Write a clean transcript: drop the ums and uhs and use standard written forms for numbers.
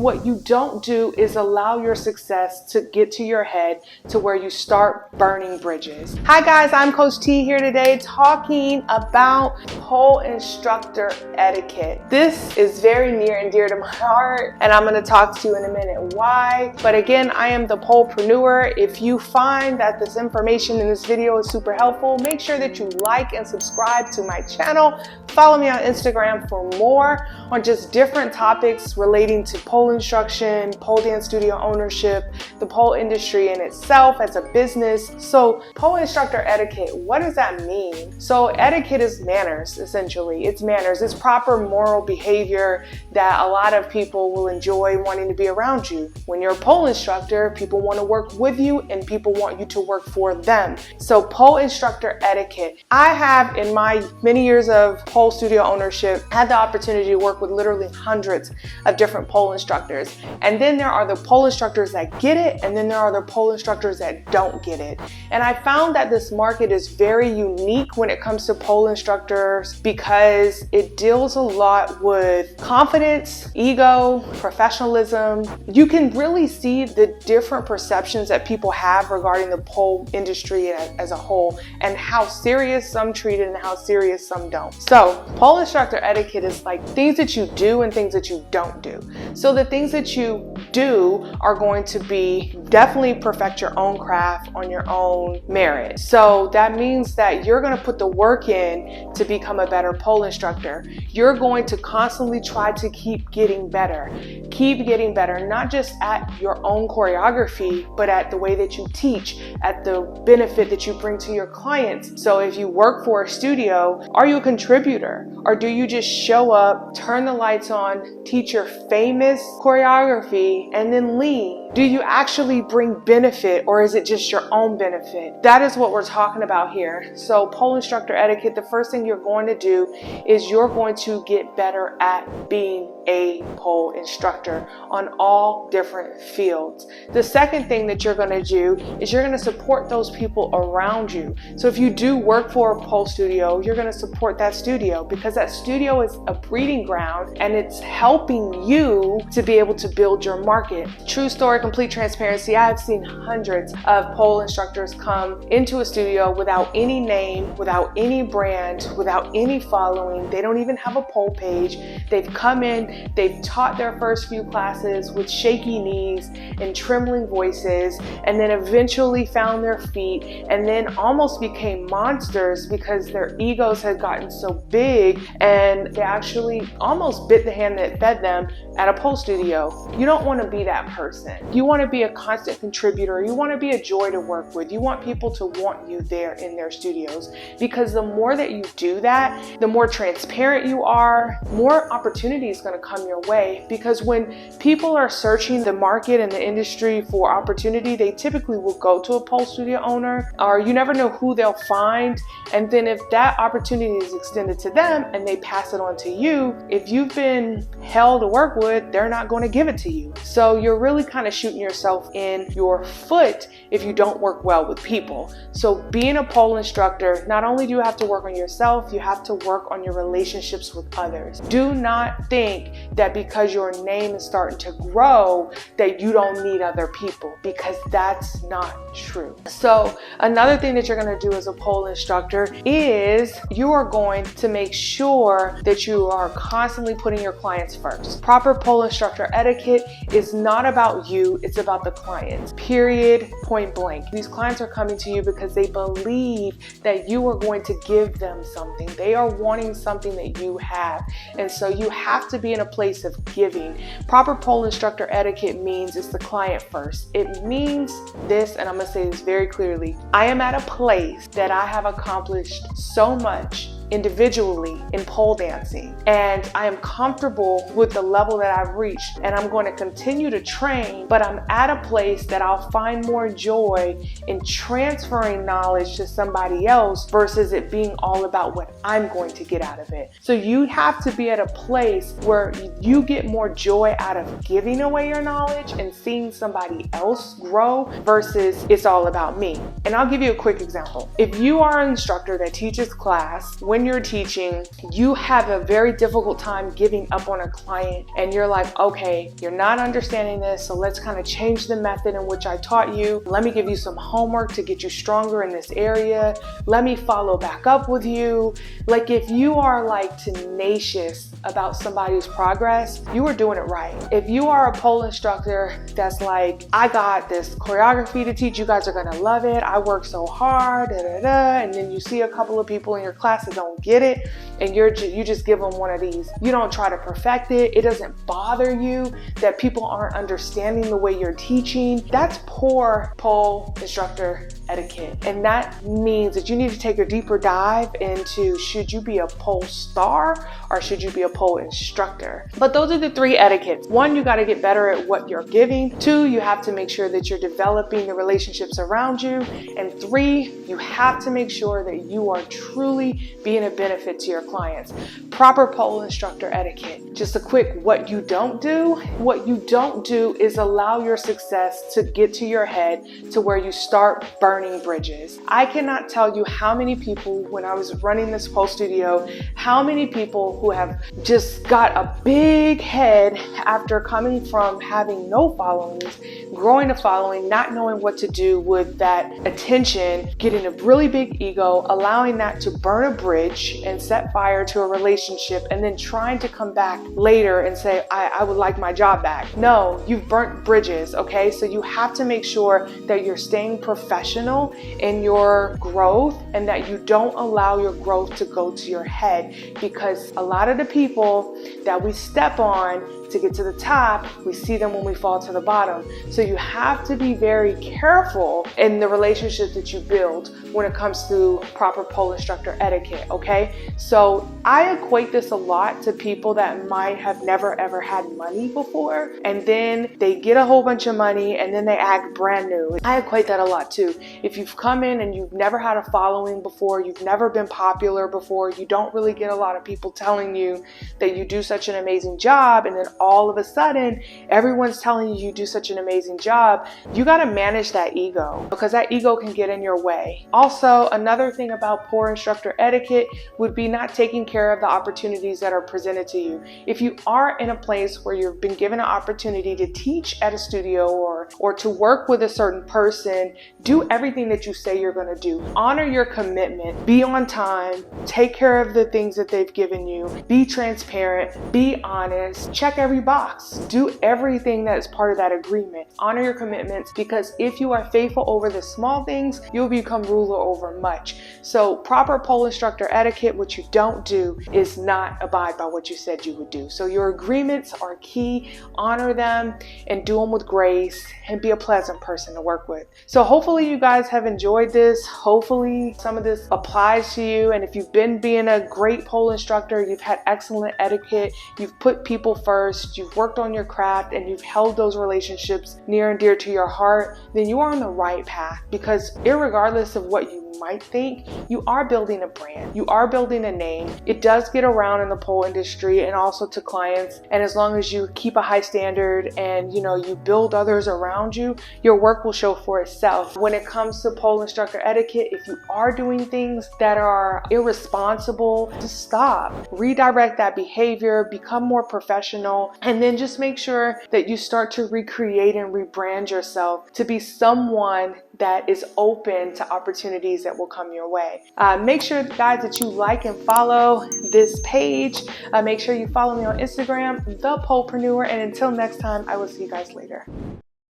what you don't do is allow your success to get to your head to where you start burning bridges. Hi guys, I'm Coach T here today talking about pole instructor etiquette. This is very near and dear to my heart, and I'm going to talk to you in a minute why. But again, I am the Polepreneur. If you find that this information in this video is super helpful, make sure that you like and subscribe to my channel. Follow me on Instagram for more on just different topics relating to pole instruction, pole dance studio ownership, the pole industry in itself as a business. So pole instructor etiquette, what does that mean? So etiquette is manners, essentially. It's manners. It's proper moral behavior that a lot of people will enjoy wanting to be around you. When you're a pole instructor, people want to work with you and people want you to work for them. So pole instructor etiquette. I have, in my many years of pole studio ownership, had the opportunity to work with literally hundreds of different pole instructors. And then there are the pole instructors that get it, and then there are the pole instructors that don't get it. And I found that this market is very unique when it comes to pole instructors because it deals a lot with confidence, ego, professionalism. You can really see the different perceptions that people have regarding the pole industry as a whole, and how serious some treat it and how serious some don't. So pole instructor etiquette is like things that you do and things that you don't do. So the things that you do are going to be definitely perfect your own craft on your own merit. So that means that you're going to put the work in to become a better pole instructor. You're going to constantly try to keep getting better, not just at your own choreography, but at the way that you teach, at the benefit that you bring to your clients. So if you work for a studio, are you a contributor? Or do you just show up, turn the lights on, teach your famous choreography, and then leave? Do you actually bring benefit, or is it just your own benefit? That is what we're talking about here. So pole instructor etiquette, the first thing you're going to do is you're going to get better at being a pole instructor on all different fields. The second thing that you're going to do is you're going to support those people around you. So if you do work for a pole studio, you're going to support that studio because that studio is a breeding ground and it's helping you to be able to build your market. True story, complete transparency. I have seen hundreds of pole instructors come into a studio without any name, without any brand, without any following. They don't even have a pole page. They've come in, they've taught their first few classes with shaky knees and trembling voices, and then eventually found their feet and then almost became monsters because their egos had gotten so big and they actually almost bit the hand that fed them at a pole studio. You don't want to be that person. You want to be a constant contributor. You want to be a joy to work with. You want people to want you there in their studios, because the more that you do that, the more transparent you are, more opportunity is going to come your way. Because when people are searching the market and the industry for opportunity, they typically will go to a pole studio owner, or you never know who they'll find. And then if that opportunity is extended to them and they pass it on to you, if you've been hell to work with, they're not going to give it to you. So you're really kind of shooting yourself in your foot if you don't work well with people. So being a pole instructor, not only do you have to work on yourself, you have to work on your relationships with others. Do not think that because your name is starting to grow that you don't need other people, because that's not true. So another thing that you're going to do as a pole instructor is you are going to make sure that you are constantly putting your clients first. Proper pole instructor etiquette is not about you, it's about the clients. Period, point blank. These clients are coming to you because they believe that you are going to give them something. They are wanting something that you have. And so you have to be in a place of giving. Proper pole instructor etiquette means it's the client first. It means this, and I'm going to say this very clearly. I am at a place that I have accomplished so much individually in pole dancing, and I am comfortable with the level that I've reached, and I'm going to continue to train, but I'm at a place that I'll find more joy in transferring knowledge to somebody else versus it being all about what I'm going to get out of it. So you have to be at a place where you get more joy out of giving away your knowledge and seeing somebody else grow versus it's all about me. And I'll give you a quick example. If you are an instructor that teaches class, when when you're teaching, you have a very difficult time giving up on a client, and you're like, okay, you're not understanding this, so let's kind of change the method in which I taught you. Let me give you some homework to get you stronger in this area. Let me follow back up with you. Like, if you are like tenacious about somebody's progress, you are doing it right. If you are a pole instructor that's like, I got this choreography to teach, you guys are gonna love it, I work so hard, and then you see a couple of people in your class that don't get it, and you just give them one of these. You don't try to perfect it. It doesn't bother you that people aren't understanding the way you're teaching. That's poor pole instructor etiquette. And that means that you need to take a deeper dive into, should you be a pole star or should you be a pole instructor? But those are the 3 etiquettes. 1, you got to get better at what you're giving. 2, you have to make sure that you're developing the relationships around you. And 3, you have to make sure that you are truly being a benefit to your clients. Proper pole instructor etiquette. Just a quick what you don't do. What you don't do is allow your success to get to your head to where you start burning bridges. I cannot tell you how many people, when I was running this pole studio, how many people who have just got a big head after coming from having no followings, growing a following, not knowing what to do with that attention, getting a really big ego, allowing that to burn a bridge and set fire to a relationship, and then trying to come back later and say, I would like my job back. No, you've burnt bridges, okay? So you have to make sure that you're staying professional in your growth and that you don't allow your growth to go to your head, because a lot of the people that we step on to get to the top, we see them when we fall to the bottom. So you have to be very careful in the relationships that you build when it comes to proper pole instructor etiquette, okay? So I equate this a lot to people that might have never ever had money before, and then they get a whole bunch of money and then they act brand new. I equate that a lot too. If you've come in and you've never had a following before, you've never been popular before, you don't really get a lot of people telling you that you do such an amazing job, and then all of a sudden everyone's telling you you do such an amazing job, you got to manage that ego, because that ego can get in your way. Also, another thing about poor instructor etiquette would be not taking care of the opportunities that are presented to you. If you are in a place where you've been given an opportunity to teach at a studio or to work with a certain person, do everything that you say you're going to do. Honor your commitment. Be on time. Take care of the things that they've given you. Be transparent. Be honest. Check every box. Do everything that is part of that agreement. Honor your commitments, because if you are faithful over the small things, you'll become ruler over much. So proper pole instructor etiquette, what you don't do is not abide by what you said you would do. So your agreements are key. Honor them and do them with grace, and be a pleasant person to work with. So hopefully you guys have enjoyed this. Hopefully some of this applies to you. And if you've been being a great pole instructor, you've had excellent etiquette, you've put people first, you've worked on your craft, and you've held those relationships near and dear to your heart, then you are on the right path. Because irregardless of what you might think, you are building a brand. You are building a name. It does get around in the pole industry and also to clients. And as long as you keep a high standard and you build others around you, your work will show for itself. When it comes to pole instructor etiquette, if you are doing things that are irresponsible, just stop. Redirect that behavior, become more professional, and then just make sure that you start to recreate and rebrand yourself to be someone that is open to opportunities that will come your way. Make sure, guys, that you like and follow this page. Make sure you follow me on Instagram, the Polepreneur. And until next time, I will see you guys later.